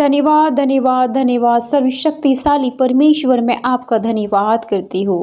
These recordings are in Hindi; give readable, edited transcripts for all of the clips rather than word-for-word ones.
धन्यवाद धन्यवाद धन्यवाद सर्वशक्तिशाली परमेश्वर, मैं आपका धन्यवाद करती हूँ।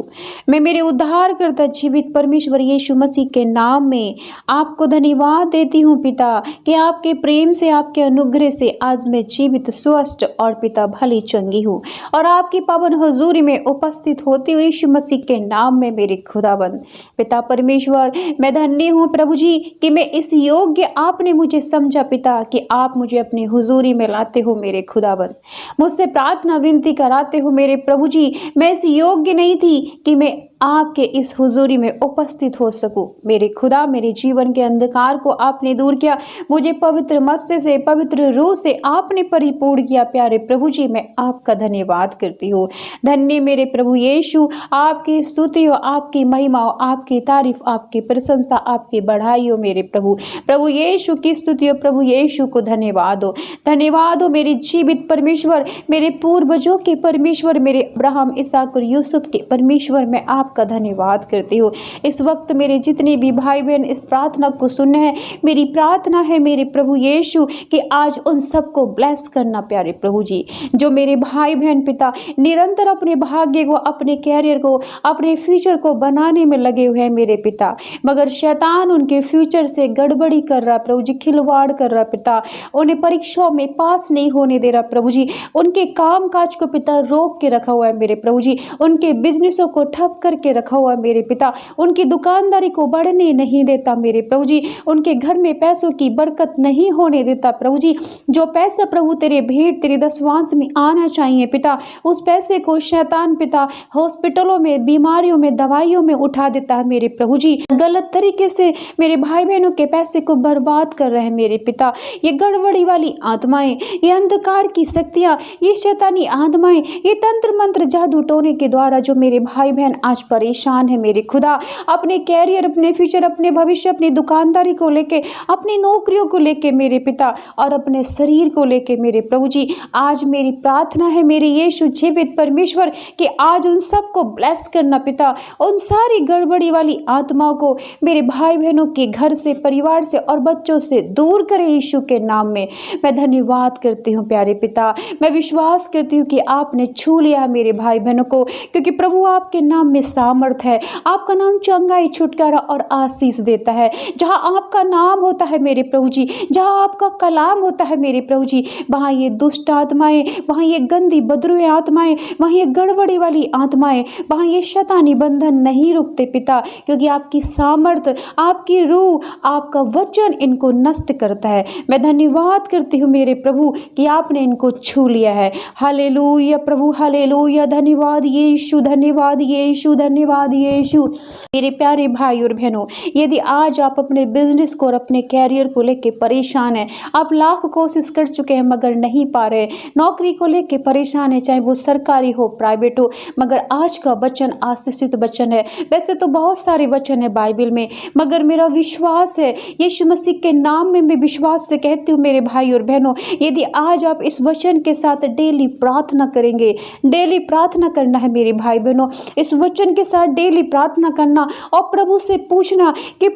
मैं मेरे उद्धारकर्ता जीवित परमेश्वर यीशु मसीह के नाम में आपको धन्यवाद देती हूँ पिता, कि आपके प्रेम से, आपके अनुग्रह से आज मैं जीवित, स्वस्थ और पिता भली चंगी हूँ, और आपकी पावन हुजूरी में उपस्थित होती हुई यीशु मसीह के नाम में मेरे खुदाबंद पिता परमेश्वर, मैं धन्य हूँ प्रभु जी कि मैं इस योग्य आपने मुझे समझा पिता, कि आप मुझे अपनी हुजूरी में लाते हो मेरे खुदाबंद। मुझसे प्रार्थना विनती कराते हो मेरे प्रभु जी, मैं इस योग्य नहीं थी कि मैं आपके इस हुजूरी में उपस्थित हो सकूं। मेरे खुदा, मेरे जीवन के अंधकार को आपने दूर किया, मुझे पवित्र मत्स्य से, पवित्र रूह से आपने परिपूर्ण किया। प्यारे प्रभु जी, मैं आपका धन्यवाद करती हूँ। धन्य मेरे प्रभु यीशु, आपकी स्तुति हो, आपकी महिमा हो, आपकी तारीफ, आपकी प्रशंसा, आपकी बढ़ाई हो मेरे प्रभु। प्रभु यीशु की स्तुति हो, प्रभु यीशु को धन्यवाद हो। धन्यवाद हो मेरे जीवित परमेश्वर, मेरे पूर्वजों के परमेश्वर, मेरे अब्राहम, इसहाक और यूसुफ के परमेश्वर, मैं आपका धन्यवाद करती हूँ। इस वक्त मेरे जितने भी भाई बहन इस प्रार्थना को सुनने हैं, मेरी प्रार्थना है मेरे प्रभु यीशु कि आज उन सबको ब्लेस करना प्यारे प्रभु जी। जो मेरे भाई बहन पिता निरंतर अपने भाग्य को, अपने कैरियर को, अपने फ्यूचर को बनाने में लगे हुए हैं मेरे पिता, मगर शैतान उनके फ्यूचर से गड़बड़ी कर रहा प्रभु जी, खिलवाड़ कर रहा पिता, उन्हें परीक्षाओं में पास नहीं होने दे रहा प्रभु जी, उनके काम काज को पिता रोक के रखा हुआ है मेरे प्रभु जी, उनके बिजनेसों को ठप करके रखा हुआ है मेरे पिता, उनकी दुकानदारी को बढ़ने नहीं देता मेरे प्रभु जी, उनके घर में पैसों की बरकत नहीं होने देता प्रभु जी। जो पैसा प्रभु तेरे भेंट, तेरे दसवांश में आना चाहिए पिता, उस पैसे को शैतान पिता हॉस्पिटलों में, बीमारियों में, दवाइयों में उठा देता है मेरे प्रभु जी। गलत तरीके से मेरे भाई बहनों के पैसे को बर्बाद कर रहे हैं मेरे पिता। ये गड़बड़ी वाली आत्माएं, ये अंधकार की शक्तियां, ये शैतानी आत्माएं, ये तंत्र मंत्र जादू टोने के द्वारा जो मेरे भाई बहन आज परेशान है मेरे खुदा, अपने कैरियर, अपने फ्यूचर, अपने भविष्य, अपनी दुकानदारी को लेके, अपनी नौकरियों को लेके मेरे पिता, और अपने शरीर को लेके मेरे प्रभु जी, आज मेरी प्रार्थना है मेरे यीशु जीवित परमेश्वर कि आज उन सबको ब्लेस करना पिता, उन सारी गड़बड़ी वाली आत्माओं को मेरे भाई बहनों के घर से, परिवार से और बच्चों से दूर करे यीशु के नाम में। मैं धन्यवाद करती हूँ प्यारे पिता, मैं विश्वास करती हूँ कि आपने छू लिया मेरे भाई बहनों को, क्योंकि प्रभु आपके नाम में सामर्थ है, आपका नाम चंगाई, छुटकारा और आशीष देता है। जहाँ आपका नाम होता है मेरे प्रभु जी, जहाँ आपका कलाम होता है मेरे प्रभु जी, वहाँ ये दुष्ट आत्माएं, वहाँ ये गंदी बदरुए आत्माएं, वहाँ ये गड़बड़ी वाली आत्माएं, वहाँ ये शैतानी बंधन नहीं रुकते पिता, क्योंकि आपकी सामर्थ, आपकी रूह, आपका वचन इनको नष्ट करता है। मैं धन्यवाद करती हूँ मेरे प्रभु कि आपने इनको छू लिया है। हालेलुया प्रभु, हालेलुया, धन्यवाद यीशु, धन्यवाद यीशु, धन्यवाद यीशु। मेरे प्यारे भाई और बहनों, यदि आज आप अपने बिजनेस को और अपने कैरियर को लेके परेशान हैं, आप लाख कोशिश कर चुके हैं मगर नहीं पा रहे, नौकरी को लेके परेशान है, चाहे वो सरकारी हो, प्राइवेट हो, मगर आज का वचन आशीषित वचन है। वैसे तो बहुत सारे वचन है बाइबल में, मगर मेरा विश्वास है यीशु मसीह के नाम में, मैं विश्वास से कहती हूँ मेरे भाई और बहनों, यदि आज आप इस वचन के साथ डेली प्रार्थना करेंगे, डेली प्रार्थना करना है मेरे भाई बहनों, इस वचन के साथ डेली प्रार्थना करना और प्रभु से पूछना कि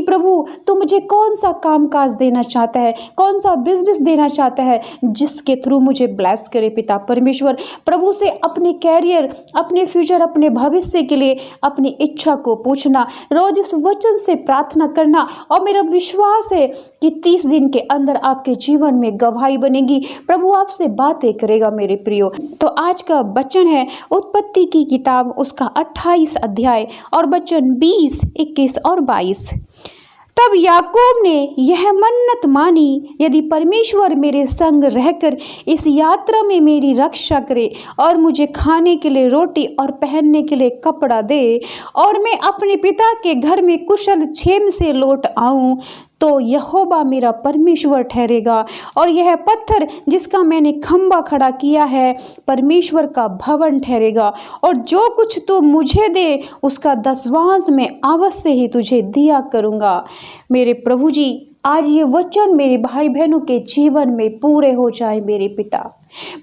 प्रभु तू मुझे कौन सा काम काज देना चाहता है, कौन सा बिजनेस देना चाहता है जिसके थ्रू मुझे ब्लेस करे पिता परमेश्वर। प्रभु से अपने कैरियर, अपने फ्यूचर, अपने भविष्य के लिए अपनी इच्छा को पूछना, रोज इस वचन से प्रार्थना करना, और मेरा विश्वास है कि 30 दिन के अंदर आपके जीवन में गवाही बनेगी, प्रभु आपसे बातें करेगा मेरे प्रियो। तो आज का वचन है उत्पत्ति की किताब, उसका 28 अध्याय और वचन 20, 21 और 22। तब याकूब ने यह मन्नत मानी, यदि परमेश्वर मेरे संग रहकर इस यात्रा में मेरी रक्षा करे और मुझे खाने के लिए रोटी और पहनने के लिए कपड़ा दे, और मैं अपने पिता के घर में कुशल क्षेम से लौट आऊं, तो यहोवा मेरा परमेश्वर ठहरेगा, और यह पत्थर जिसका मैंने खंबा खड़ा किया है परमेश्वर का भवन ठहरेगा, और जो कुछ तू मुझे दे उसका दसवांश मैं अवश्य ही तुझे दिया करूँगा। मेरे प्रभु जी, आज ये वचन मेरे भाई बहनों के जीवन में पूरे हो जाए मेरे पिता।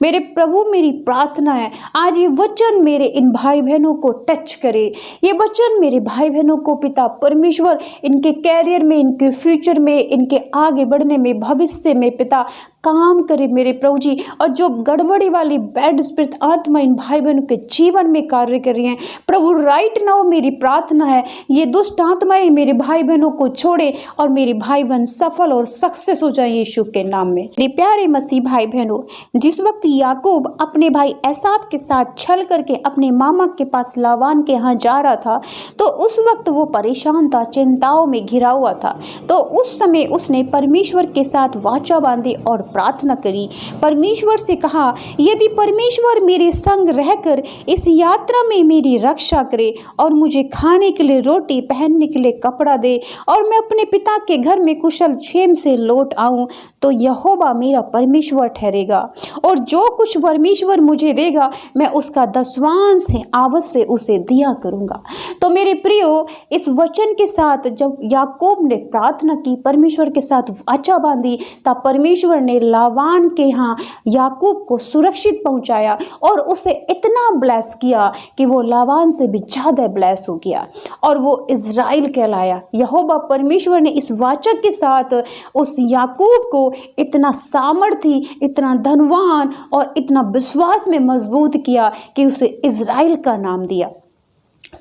मेरे प्रभु, मेरी प्रार्थना है आज ये वचन मेरे इन भाई बहनों को टच करे। ये वचन मेरे भाई बहनों को पिता परमेश्वर इनके कैरियर में, इनके फ्यूचर में, इनके आगे बढ़ने में, भविष्य में पिता काम करे मेरे प्रभु जी। और जो गड़बड़ी वाली बैड स्पिरिट आत्मा इन भाई बहनों के जीवन में कार्य कर रही हैं प्रभु, राइट नाउ मेरी प्रार्थना है ये दुष्ट आत्माएं मेरे भाई बहनों को छोड़े और मेरे भाई बहन सफल और सक्सेस हो जाए यीशु के नाम में। मेरे प्यारे मसीह भाई बहनों, जिस वक्त याकूब अपने भाई एसाव के साथ छल करके अपने मामा के पास लाबान के यहाँ जा रहा था तो उस वक्त वो परेशान था, चिंताओं में घिरा हुआ था। तो उस समय उसने परमेश्वर के साथ वाचा बांधी और प्रार्थना करी। परमेश्वर से कहा, यदि परमेश्वर मेरे संग रहकर इस यात्रा में मेरी रक्षा करे और मुझे खाने के लिए रोटी, पहनने के लिए कपड़ा दे और मैं अपने पिता के घर में कुशल क्षेम से लौट आऊं, तो यहोवा मेरा परमेश्वर ठहरेगा और जो कुछ परमेश्वर मुझे देगा मैं उसका दसवांश है आवत से उसे दिया करूंगा। तो मेरे प्रियो, इस वचन के साथ जब याकूब ने प्रार्थना की, परमेश्वर के साथ वाचा बांधी, तब परमेश्वर ने लाबान के यहाँ याकूब को सुरक्षित पहुंचाया और उसे इतना ब्लेस किया कि वो लाबान से भी ज्यादा ब्लेस हो गया और वो इज़राइल कहलाया। यहोवा परमेश्वर ने इस वाचक के साथ उस याकूब को इतना सामर्थी, इतना धनवान और इतना विश्वास में मजबूत किया कि उसे इज़राइल का नाम दिया।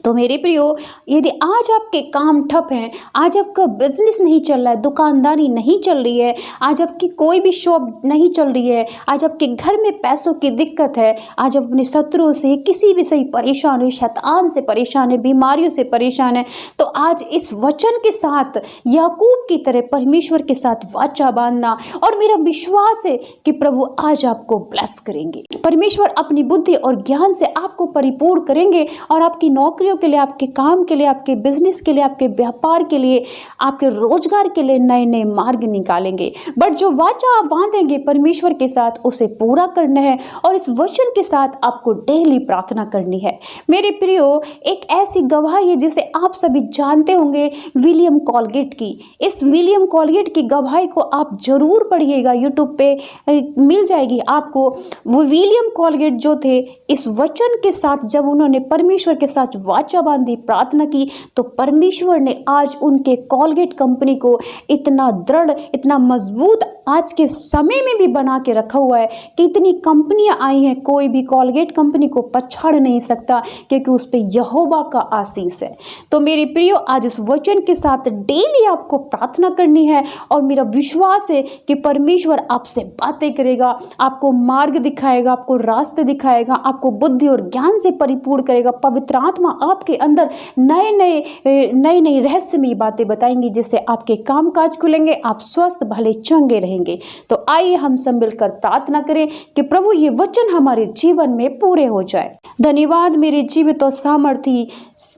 तो मेरे प्रियो, यदि आज आपके काम ठप हैं, आज आपका बिजनेस नहीं चल रहा है, दुकानदारी नहीं चल रही है, आज आपकी कोई भी शॉप नहीं चल रही है, आज आपके घर में पैसों की दिक्कत है, आज आप अपने शत्रुओं से किसी भी सही परेशान है, शैतान से परेशान है, बीमारियों से परेशान है, तो आज इस वचन के साथ याकूब की तरह परमेश्वर के साथ वाचा बांधना और मेरा विश्वास है कि प्रभु आज आपको ब्लेस करेंगे। परमेश्वर अपनी बुद्धि और ज्ञान से आपको परिपूर्ण करेंगे और आपकी नौकरियों के लिए, आपके काम के लिए, आपके बिजनेस के लिए, आपके व्यापार के लिए, आपके रोजगार के लिए नए नए मार्ग निकालेंगे। बट जो वाचा आप बांधेंगे परमेश्वर के साथ उसे पूरा करना है और इस वचन के साथ आपको डेली प्रार्थना करनी है। मेरे प्रियो, एक ऐसी गवाही है जिसे आप सभी जानते होंगे, विलियम कॉलगेट की। इस विलियम कॉलगेट की गवाही को आप जरूर पढ़िएगा, यूट्यूब पे मिल जाएगी आपको। वो विलियम कॉलगेट जो थे, इस वचन के साथ जब उन्होंने परमेश्वर के साथ वाचा बांधी, प्रार्थना की, तो परमेश्वर ने आज उनके कॉलगेट कंपनी को इतना दृढ़, इतना मजबूत आज के समय में भी बना के रखा हुआ है कि इतनी कंपनियां आई हैं, कोई भी कॉलगेट कंपनी को पछाड़ नहीं सकता क्योंकि उस पे यहोवा का आशीष है। तो मेरे प्रियो, आज इस वचन के साथ डेली आपको प्रार्थना करनी है और मेरा विश्वास है कि परमेश्वर आपसे बातें करेगा, आपको मार्ग दिखाएगा, आपको रास्ते दिखाएगा, आपको बुद्धि और ज्ञान से परिपूर्ण करेगा। पवित्र आत्मा आपके अंदर नए रहस्यमयी बातें बताएंगी जिससे आपके कामकाज खुलेंगे, आप स्वस्थ भले चंगे रहेंगे। तो आइए हम सब मिलकर प्रार्थना करें कि प्रभु ये वचन हमारे जीवन में पूरे हो जाए। धन्यवाद मेरे जीवित और सामर्थी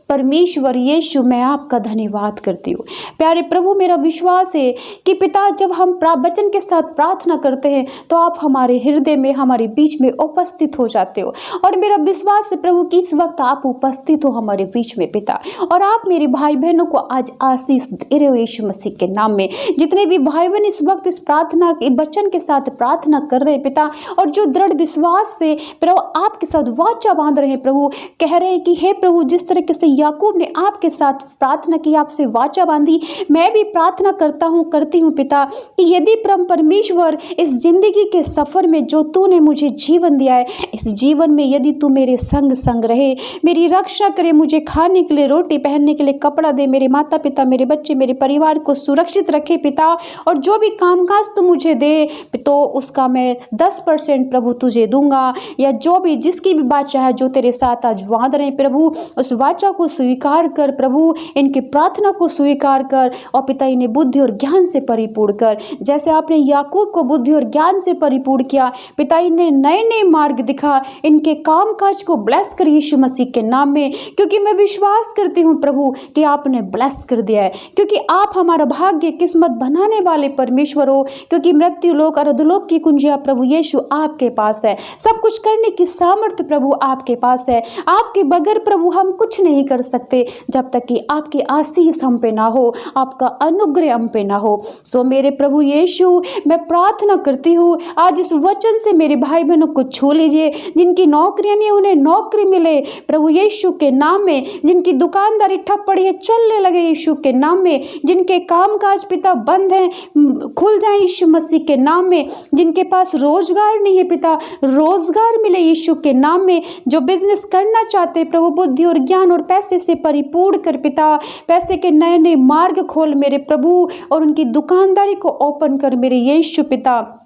परमेश्वर यीशु, मैं आपका धन्यवाद करती हूँ। प्यारे प्रभु, मेरा विश्वास है कि पिता, जब हम वचन के साथ प्रार्थना करते हैं तो आप हमारे हृदय में, हमारे बीच में उपस्थित हो जाते हो और मेरा विश्वास है प्रभु कि इस वक्त आप उपस्थित हो हमारे बीच में पिता, और आप मेरे भाई बहनों को आज आशीष दे रहे हो यीशु मसीह के नाम में। जितने भी भाई बहन इस वक्त इस प्रार्थना के वचन के साथ प्रार्थना कर रहे हैं पिता, और जो दृढ़ विश्वास से प्रभु आपके साथ वाचा बांध रहे हैं प्रभु, कह रहे हैं कि हे प्रभु, जिस तरीके से याकूब ने आपके साथ प्रार्थना की, आपसे वाचा बांधी, मैं भी प्रार्थना करती हूँ पिता कि यदि परमेश्वर इस जिंदगी के सफर में जो तूने मुझे जीवन दिया है, इस जीवन में यदि तू मेरे संग रहे, मेरी रक्षा करे, मुझे खाने के लिए रोटी, पहनने के लिए कपड़ा दे, मेरे माता पिता, मेरे बच्चे, मेरे परिवार को सुरक्षित रखे पिता, और जो भी कामकाज तू मुझे दे तो उसका मैं 10% प्रभु तुझे दूंगा, या जो भी जिसकी भी बात चाहे जो तेरे साथ आज वाद रहे प्रभु, उस वाचा को स्वीकार कर प्रभु, इनकी प्रार्थना को स्वीकार कर और पिता इन्हें बुद्धि और ज्ञान से परिपूर्ण कर, जैसे आपने याकूब को बुद्धि और ज्ञान से परिपूर्ण किया पिता, इन्हें नए नए मार्ग दिखा, इनके कामकाज को ब्लेस कर यीशु मसीह के नाम में, क्योंकि मैं विश्वास करती हूँ प्रभु कि आपने ब्लेस कर दिया है, क्योंकि आप हमारा भाग्य किस्मत बनाने वाले परमेश्वर हो, क्योंकि मृत्यु लोक और अधोलोक की कुंजियां प्रभु यीशु आपके पास है। सब कुछ करने की सामर्थ्य प्रभु आपके पास है। आपके बगैर प्रभु हम कुछ नहीं कर सकते जब तक कि आपकी आशीष हम पे ना हो, आपका अनुग्रह हम पे ना हो। सो मेरे प्रभु यीशु, मैं प्रार्थना करती हूँ आज इस वचन से मेरे भाई बहनों को छू लीजिए, जिनकी नौकरियां नहीं उन्हें नौकरी मिले प्रभु यीशु के नाम में, जिनकी दुकानदारी ठप पड़ी है चलने लगे यीशु के नाम में, जिनके कामकाज पिता बंद हैं खुल जाए यीशु मसीह के नाम में, जिनके पास रोजगार नहीं है पिता रोजगार मिले यीशु के नाम में, जो बिजनेस करना चाहते प्रभु बुद्धि और ज्ञान और पैसे से परिपूर्ण कर पिता, पैसे के नए नए मार्ग खोल मेरे प्रभु, और उनकी दुकानदारी को ओपन कर मेरे यीशु पिता।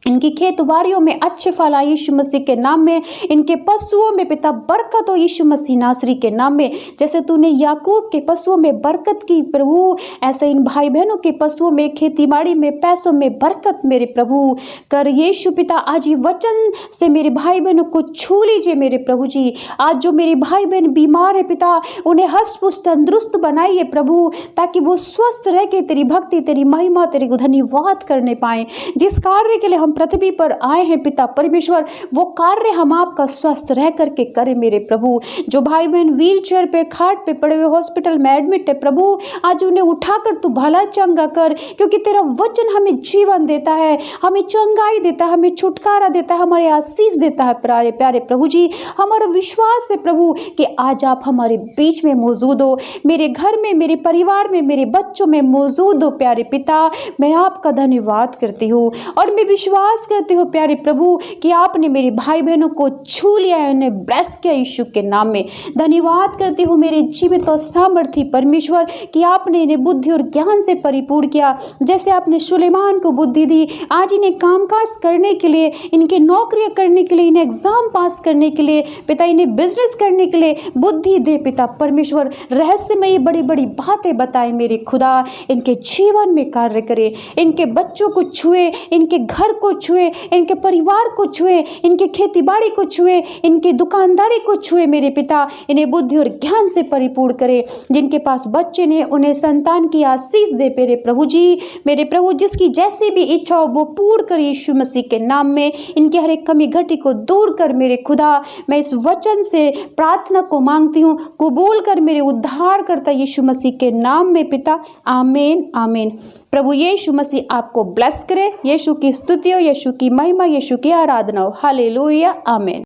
इनकी खेतवारियों में अच्छे फल आए यीशु मसीह के नाम में, इनके पशुओं में पिता बरकत हो यीशु मसीह नासरी के नाम में। जैसे तूने याकूब के पशुओं में बरकत की प्रभु, ऐसे इन भाई बहनों के पशुओं में, खेतीबाड़ी में, पैसों में बरकत मेरे प्रभु कर यीशु पिता। आज ये वचन से मेरे भाई बहनों को छू लीजिए मेरे प्रभु जी। आज जो मेरे भाई बहन बीमार है पिता, उन्हें हष्ट पुष्ट तंदुरुस्त बनाइए प्रभु, ताकि वो स्वस्थ रह के तेरी भक्ति, तेरी महिमा, तेरी धन्यवाद करने पाए। जिस कार्य के लिए हम पृथ्वी पर आए हैं पिता परमेश्वर, वो कार्य हम आपका स्वस्थ रह करके करें मेरे प्रभु। जो भाई बहन व्हील चेयर पे, खाट पे पड़े हुए हॉस्पिटल में एडमिट है प्रभु, आज उन्हें उठाकर तू भला चंगा कर, क्योंकि तेरा वचन हमें जीवन देता है, हमें चंगाई देता है, हमें छुटकारा देता है, हमारे आशीष देता है। प्यारे प्यारे प्रभु जी, हमारा विश्वास है प्रभु कि आज आप हमारे बीच में मौजूद हो, मेरे घर में, मेरे परिवार में, मेरे बच्चों में मौजूद हो प्यारे पिता। मैं आपका धन्यवाद करती हूँ और मैं विश्वास करती हूँ प्यारे प्रभु कि आपने मेरे भाई बहनों को छू लिया है, उन्हें ब्लेस किया यीशु के नाम में। धन्यवाद करती हूँ मेरे जीवित और सामर्थी परमेश्वर कि आपने इन्हें बुद्धि और ज्ञान से परिपूर्ण किया, जैसे आपने सुलेमान को बुद्धि दी। आज इन्हें कामकाज करने के लिए, इनके नौकरियां करने के लिए, इन्हें एग्जाम पास करने के लिए पिता, इन्हें बिजनेस करने के लिए बुद्धि दे पिता परमेश्वर। रहस्यमय ये बड़ी बड़ी बातें बताए मेरे खुदा, इनके जीवन में कार्य करे, इनके बच्चों को छुए, इनके घर को छुए, इनके परिवार को छुए, इनके खेती बाड़ी को छुए, इनकी दुकानदारी को छुए मेरे पिता। इन्हें बुद्धि और ज्ञान से परिपूर्ण करे। जिनके पास बच्चे ने, उन्हें संतान की आशीष दे मेरे प्रभु जी। मेरे प्रभु, जिसकी जैसी भी इच्छा हो वो पूर्ण कर यीशु मसीह के नाम में। इनकी हर एक कमी घटी को दूर कर मेरे खुदा। मैं इस वचन से प्रार्थना को मांगती हूँ, कबूल कर मेरे उद्धार करता यीशु मसीह के नाम में पिता। आमीन आमीन। प्रभु यीशु मसीह आपको ब्लेस करे। यीशु की स्तुति हो, यीशु की महिमा, यीशु की आराधना हो। हालेलुया, आमीन।